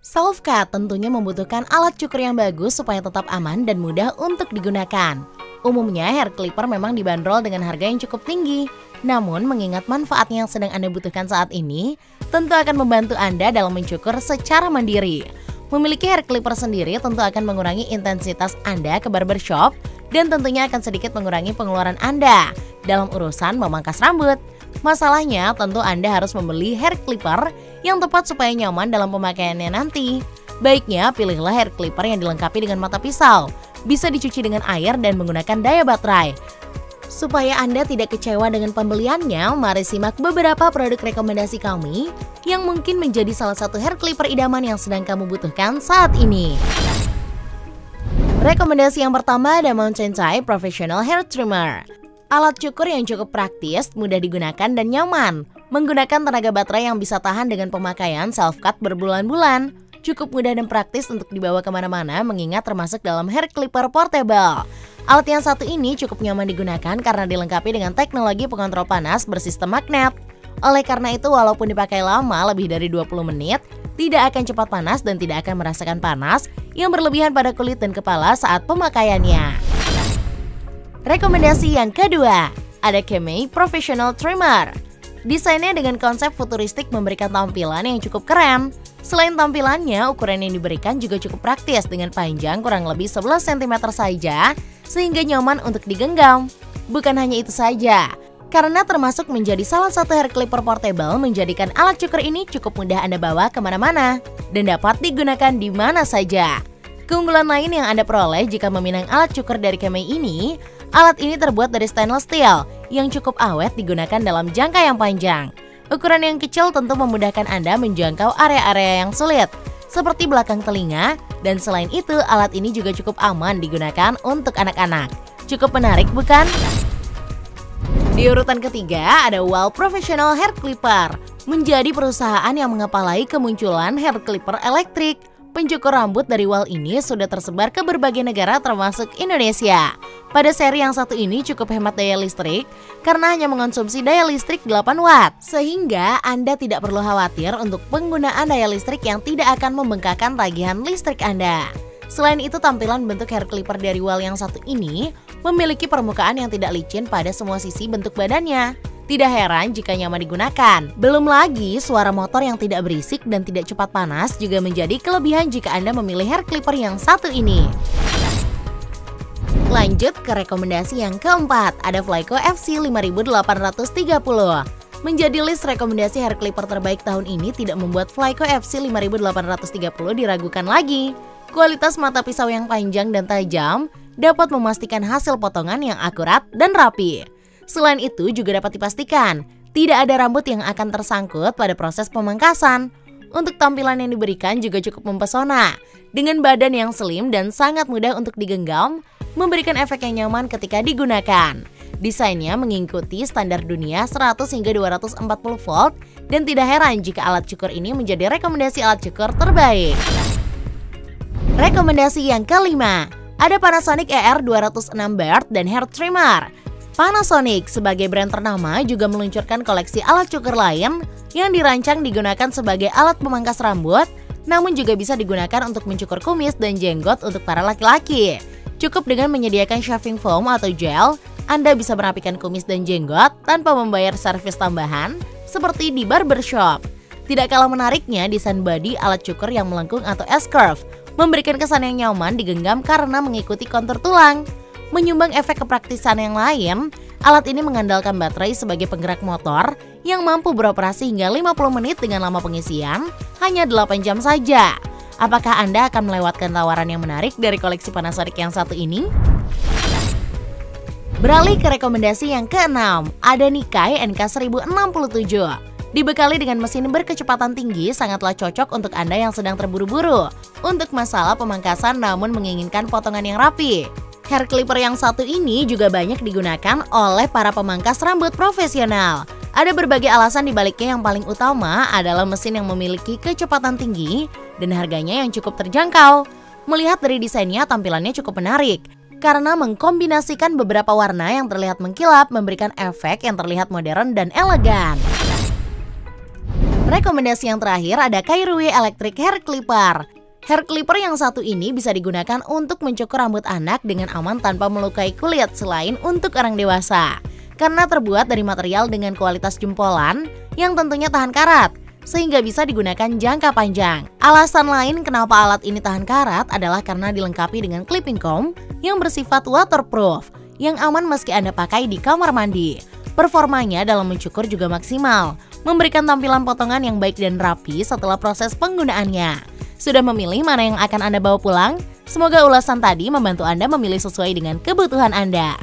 Self-cut tentunya membutuhkan alat cukur yang bagus supaya tetap aman dan mudah untuk digunakan. Umumnya hair clipper memang dibanderol dengan harga yang cukup tinggi. Namun mengingat manfaatnya yang sedang Anda butuhkan saat ini, tentu akan membantu Anda dalam mencukur secara mandiri. Memiliki hair clipper sendiri tentu akan mengurangi intensitas Anda ke barbershop dan tentunya akan sedikit mengurangi pengeluaran Anda dalam urusan memangkas rambut. Masalahnya tentu Anda harus membeli hair clipper yang tepat supaya nyaman dalam pemakaiannya nanti. Baiknya pilihlah hair clipper yang dilengkapi dengan mata pisau, bisa dicuci dengan air dan menggunakan daya baterai. Supaya Anda tidak kecewa dengan pembeliannya, mari simak beberapa produk rekomendasi kami yang mungkin menjadi salah satu hair clipper idaman yang sedang kamu butuhkan saat ini. Rekomendasi yang pertama ada Mountain Type Professional Hair Trimmer. Alat cukur yang cukup praktis, mudah digunakan dan nyaman. Menggunakan tenaga baterai yang bisa tahan dengan pemakaian self-cut berbulan-bulan. Cukup mudah dan praktis untuk dibawa kemana-mana mengingat termasuk dalam hair clipper portable. Alat yang satu ini cukup nyaman digunakan karena dilengkapi dengan teknologi pengontrol panas bersistem magnet. Oleh karena itu walaupun dipakai lama lebih dari 20 menit, tidak akan cepat panas dan tidak akan merasakan panas yang berlebihan pada kulit dan kepala saat pemakaiannya. Rekomendasi yang kedua, ada Kemei Professional Trimmer. Desainnya dengan konsep futuristik memberikan tampilan yang cukup keren. Selain tampilannya, ukuran yang diberikan juga cukup praktis dengan panjang kurang lebih 11 cm saja, sehingga nyaman untuk digenggam. Bukan hanya itu saja, karena termasuk menjadi salah satu hair clipper portable menjadikan alat cukur ini cukup mudah Anda bawa kemana-mana dan dapat digunakan di mana saja. Keunggulan lain yang Anda peroleh jika meminang alat cukur dari Kemei ini, alat ini terbuat dari stainless steel yang cukup awet digunakan dalam jangka yang panjang. Ukuran yang kecil tentu memudahkan Anda menjangkau area-area yang sulit, seperti belakang telinga, dan selain itu alat ini juga cukup aman digunakan untuk anak-anak. Cukup menarik bukan? Di urutan ketiga ada Wahl Professional Hair Clipper, menjadi perusahaan yang mengepalai kemunculan hair clipper elektrik. Pencukur rambut dari Wahl ini sudah tersebar ke berbagai negara termasuk Indonesia. Pada seri yang satu ini cukup hemat daya listrik karena hanya mengonsumsi daya listrik 8 watt. Sehingga Anda tidak perlu khawatir untuk penggunaan daya listrik yang tidak akan membengkakkan tagihan listrik Anda. Selain itu tampilan bentuk hair clipper dari Wahl yang satu ini memiliki permukaan yang tidak licin pada semua sisi bentuk badannya. Tidak heran jika nyaman digunakan. Belum lagi suara motor yang tidak berisik dan tidak cepat panas juga menjadi kelebihan jika Anda memilih hair clipper yang satu ini. Lanjut ke rekomendasi yang keempat, ada Flyco FC 5830. Menjadi list rekomendasi hair clipper terbaik tahun ini tidak membuat Flyco FC 5830 diragukan lagi. Kualitas mata pisau yang panjang dan tajam dapat memastikan hasil potongan yang akurat dan rapi. Selain itu juga dapat dipastikan tidak ada rambut yang akan tersangkut pada proses pemangkasan. Untuk tampilan yang diberikan juga cukup mempesona. Dengan badan yang slim dan sangat mudah untuk digenggam, memberikan efek yang nyaman ketika digunakan. Desainnya mengikuti standar dunia 100 hingga 240 volt dan tidak heran jika alat cukur ini menjadi rekomendasi alat cukur terbaik. Rekomendasi yang kelima, ada Panasonic ER206 Beard dan Hair Trimmer. Panasonic sebagai brand ternama juga meluncurkan koleksi alat cukur lain yang dirancang digunakan sebagai alat pemangkas rambut, namun juga bisa digunakan untuk mencukur kumis dan jenggot untuk para laki-laki. Cukup dengan menyediakan shaving foam atau gel, Anda bisa merapikan kumis dan jenggot tanpa membayar servis tambahan seperti di barbershop. Tidak kalah menariknya desain body alat cukur yang melengkung atau S-curve, memberikan kesan yang nyaman digenggam karena mengikuti kontur tulang. Menyumbang efek kepraktisan yang lain, alat ini mengandalkan baterai sebagai penggerak motor yang mampu beroperasi hingga 50 menit dengan lama pengisian hanya 8 jam saja. Apakah Anda akan melewatkan tawaran yang menarik dari koleksi Panasonic yang satu ini? Beralih ke rekomendasi yang keenam, ada Nikkei NK1067. Dibekali dengan mesin berkecepatan tinggi, sangatlah cocok untuk Anda yang sedang terburu-buru untuk masalah pemangkasan namun menginginkan potongan yang rapi. Hair clipper yang satu ini juga banyak digunakan oleh para pemangkas rambut profesional. Ada berbagai alasan dibaliknya, yang paling utama adalah mesin yang memiliki kecepatan tinggi dan harganya yang cukup terjangkau. Melihat dari desainnya, tampilannya cukup menarik karena mengkombinasikan beberapa warna yang terlihat mengkilap, memberikan efek yang terlihat modern dan elegan. Rekomendasi yang terakhir ada Kairuwe Electric Hair Clipper. Hair clipper yang satu ini bisa digunakan untuk mencukur rambut anak dengan aman tanpa melukai kulit selain untuk orang dewasa. Karena terbuat dari material dengan kualitas jempolan yang tentunya tahan karat, sehingga bisa digunakan jangka panjang. Alasan lain kenapa alat ini tahan karat adalah karena dilengkapi dengan clipping comb yang bersifat waterproof, yang aman meski Anda pakai di kamar mandi. Performanya dalam mencukur juga maksimal, memberikan tampilan potongan yang baik dan rapi setelah proses penggunaannya. Sudah memilih mana yang akan Anda bawa pulang? Semoga ulasan tadi membantu Anda memilih sesuai dengan kebutuhan Anda.